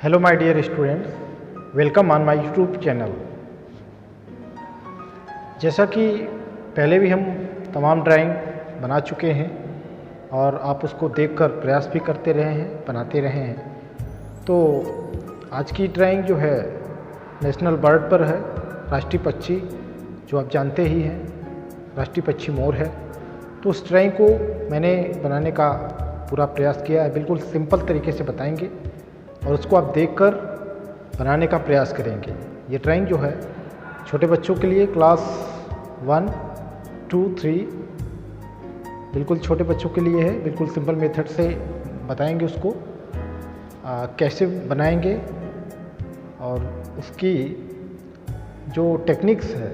Hello my dear students, welcome on my YouTube channel. जैसा कि पहले भी हम तमाम ड्राइंग बना चुके हैं और आप उसको देखकर प्रयास भी करते रहे हैं, बनाते रहे हैं। तो आज की ड्राइंग जो है नेशनल बर्ड पर है, राष्ट्रीय पक्षी जो आप जानते ही हैं, राष्ट्रीय पक्षी मोर है। तो उस ड्राइंग को मैंने बनाने का पूरा प्रयास किया है। बिल्कुल सिंपल तरीके से बताएंगे और उसको आप देखकर बनाने का प्रयास करेंगे। ये ड्राइंग जो है छोटे बच्चों के लिए क्लास 1, 2, 3 बिल्कुल छोटे बच्चों के लिए है। बिल्कुल सिंपल मेथड से बताएंगे उसको कैसे बनाएंगे और उसकी जो टेक्निक्स है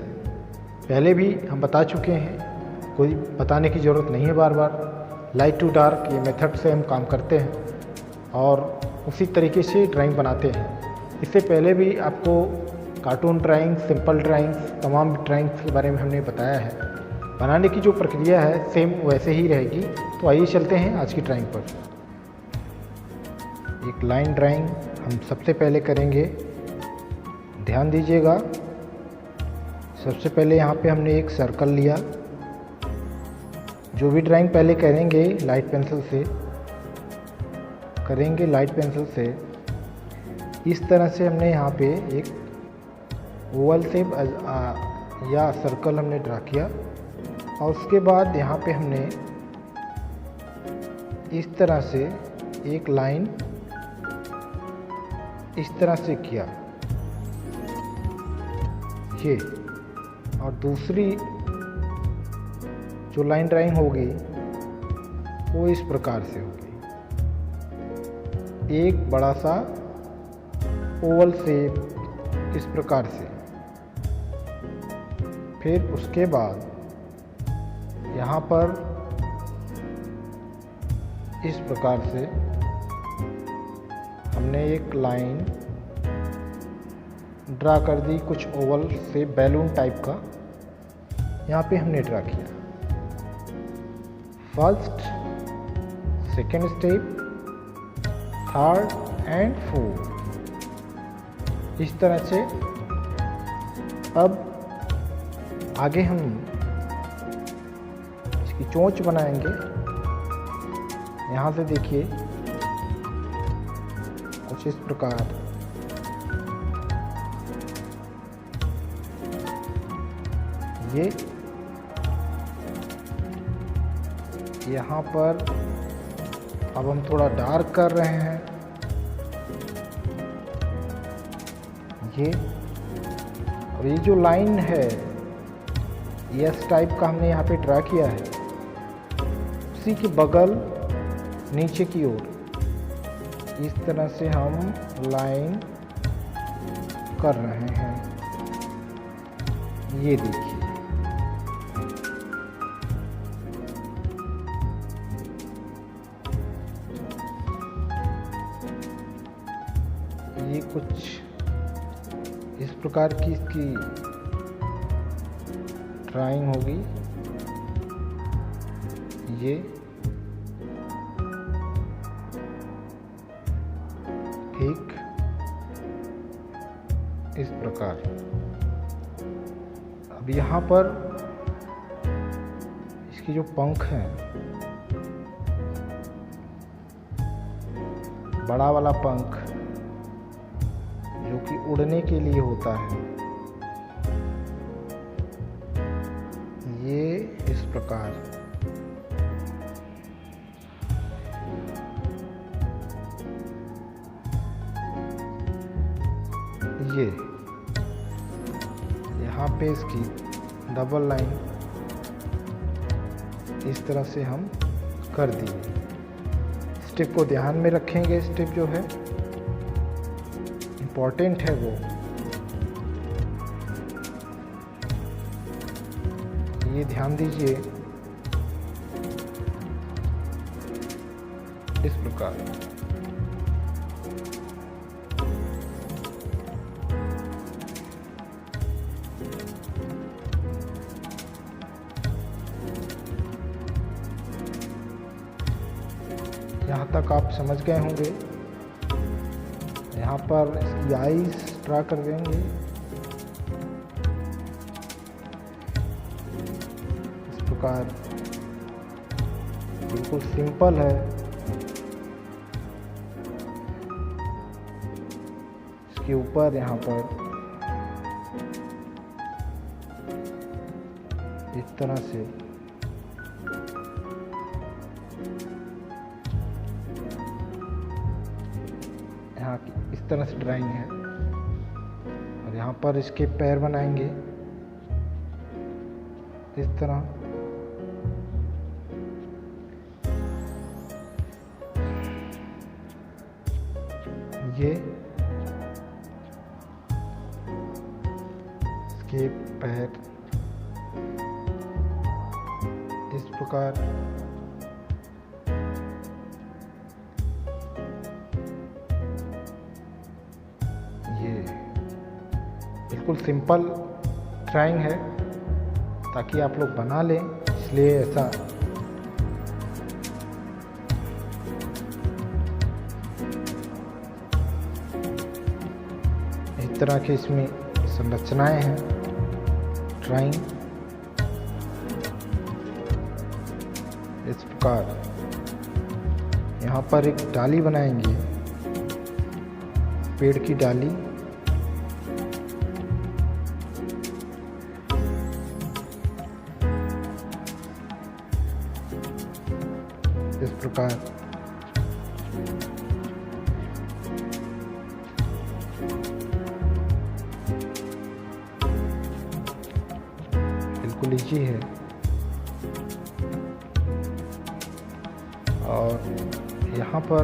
पहले भी हम बता चुके हैं, कोई बताने की ज़रूरत नहीं है। बार बार लाइट टू डार्क ये मेथड से हम काम करते हैं और उसी तरीके से ड्राइंग बनाते हैं। इससे पहले भी आपको कार्टून ड्राइंग, सिंपल ड्राइंग्स, तमाम ड्राइंग्स के बारे में हमने बताया है। बनाने की जो प्रक्रिया है सेम वैसे ही रहेगी। तो आइए चलते हैं आज की ड्राइंग पर। एक लाइन ड्राइंग हम सबसे पहले करेंगे। ध्यान दीजिएगा, सबसे पहले यहाँ पे हमने एक सर्कल लिया। जो भी ड्राइंग पहले करेंगे लाइट पेंसिल से करेंगे, लाइट पेंसिल से इस तरह से हमने यहाँ पे एक ओवल शेप या सर्कल हमने ड्रा किया और उसके बाद यहाँ पे हमने इस तरह से एक लाइन इस तरह से किया ये, और दूसरी जो लाइन ड्राइंग होगी वो इस प्रकार से होगी। एक बड़ा सा ओवल शेप इस प्रकार से। फिर उसके बाद यहाँ पर इस प्रकार से हमने एक लाइन ड्रा कर दी, कुछ ओवल से बैलून टाइप का यहाँ पे हमने ड्रा किया। First, second step, third and fourth, इस तरह से। अब आगे हम इसकी चोंच बनाएंगे। यहाँ से देखिए कुछ इस प्रकार। ये यहाँ पर अब हम थोड़ा डार्क कर रहे हैं। ये और ये जो लाइन है एस टाइप का हमने यहाँ पे ड्रा किया है, उसी के बगल नीचे की ओर इस तरह से हम लाइन कर रहे हैं। ये देखिए, ये कुछ इस प्रकार की इसकी ड्राइंग होगी। ये ठीक इस प्रकार। अब यहाँ पर इसकी जो पंख है, बड़ा वाला पंख जो कि उड़ने के लिए होता है, ये इस प्रकार। ये यहाँ पे इसकी डबल लाइन इस तरह से हम कर दिए। स्टेप को ध्यान में रखेंगे। स्टेप जो है इम्पॉर्टेंट है वो। ये ध्यान दीजिए इस प्रकार। यहाँ तक आप समझ गए होंगे। यहाँ पर इसकी आईज ड्रा कर देंगे इस प्रकार। बिल्कुल सिंपल है। इसके ऊपर यहाँ पर इस तरह से यहाँ की इस तरह से ड्राइंग है, और यहाँ पर इसके पैर बनाएंगे इस तरह। ये इसके पैर इस प्रकार। ये बिल्कुल सिंपल ड्राइंग है ताकि आप लोग बना लें, इसलिए ऐसा इस तरह के इसमें संरचनाएं हैं ड्राइंग इस प्रकार। यहाँ पर एक डाली बनाएंगे, पेड़ की डाली। इस प्रकार बिल्कुल ईजी है। और यहाँ पर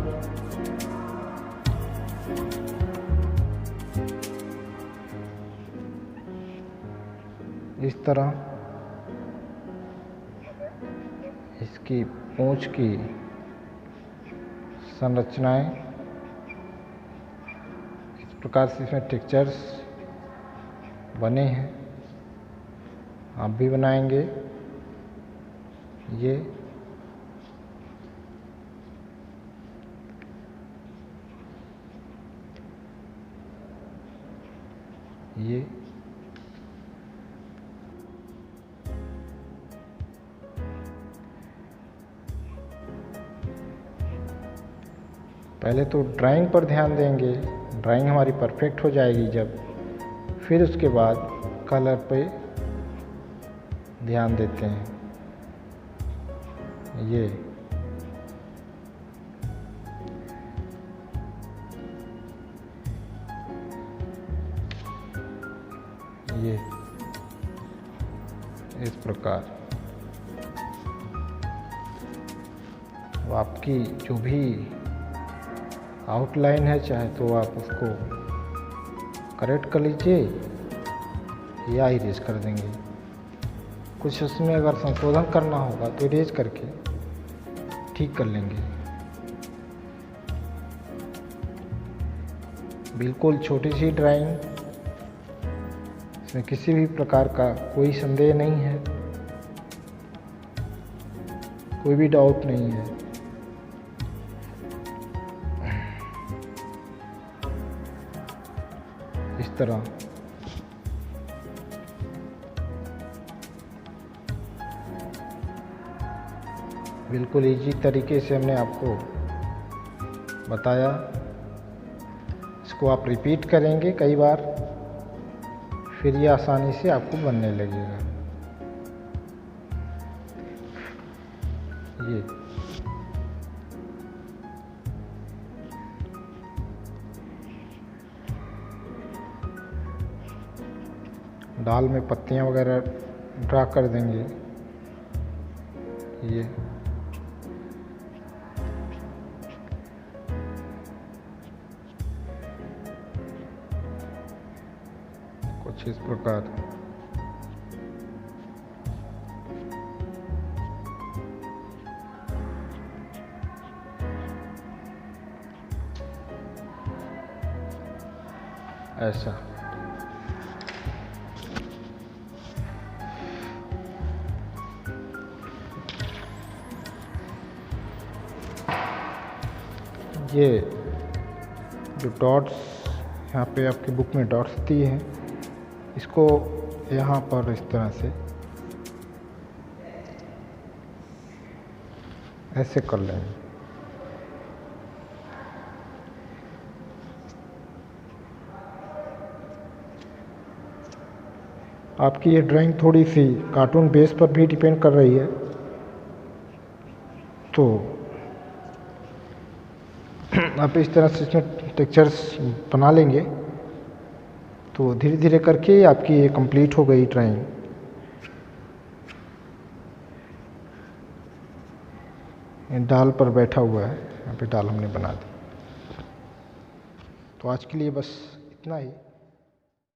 इस तरह इसकी पूंछ की संरचनाएं इस प्रकार से इसमें टेक्सचर्स बने हैं। आप भी बनाएंगे ये। पहले तो ड्राइंग पर ध्यान देंगे, ड्राइंग हमारी परफेक्ट हो जाएगी जब, फिर उसके बाद कलर पे ध्यान देते हैं। ये इस प्रकार अब आपकी जो भी आउटलाइन है, चाहे तो आप उसको करेक्ट कर लीजिए या इरेज कर देंगे। कुछ उसमें अगर संशोधन करना होगा तो इरेज करके ठीक कर लेंगे। बिल्कुल छोटी सी ड्राइंग, इसमें किसी भी प्रकार का कोई संदेह नहीं है, कोई भी डाउट नहीं है। इस तरह बिल्कुल इजी तरीके से हमने आपको बताया। इसको आप रिपीट करेंगे कई बार, फिर ये आसानी से आपको बनने लगेगा। ये दाल में पत्तियां वगैरह ड्रा कर देंगे। ये कुछ इस प्रकार। ऐसा ये जो डॉट्स यहाँ पे आपकी बुक में डॉट्स दिए हैं, इसको यहाँ पर इस तरह से ऐसे कर लेंगे। आपकी ये ड्राइंग थोड़ी सी कार्टून बेस पर भी डिपेंड कर रही है, तो आप इस तरह से इसमें टेक्सचर्स बना लेंगे तो धीरे धीरे करके आपकी ये कंप्लीट हो गई ड्राइंग। डाल पर बैठा हुआ है, यहाँ पे डाल हमने बना दी। तो आज के लिए बस इतना ही।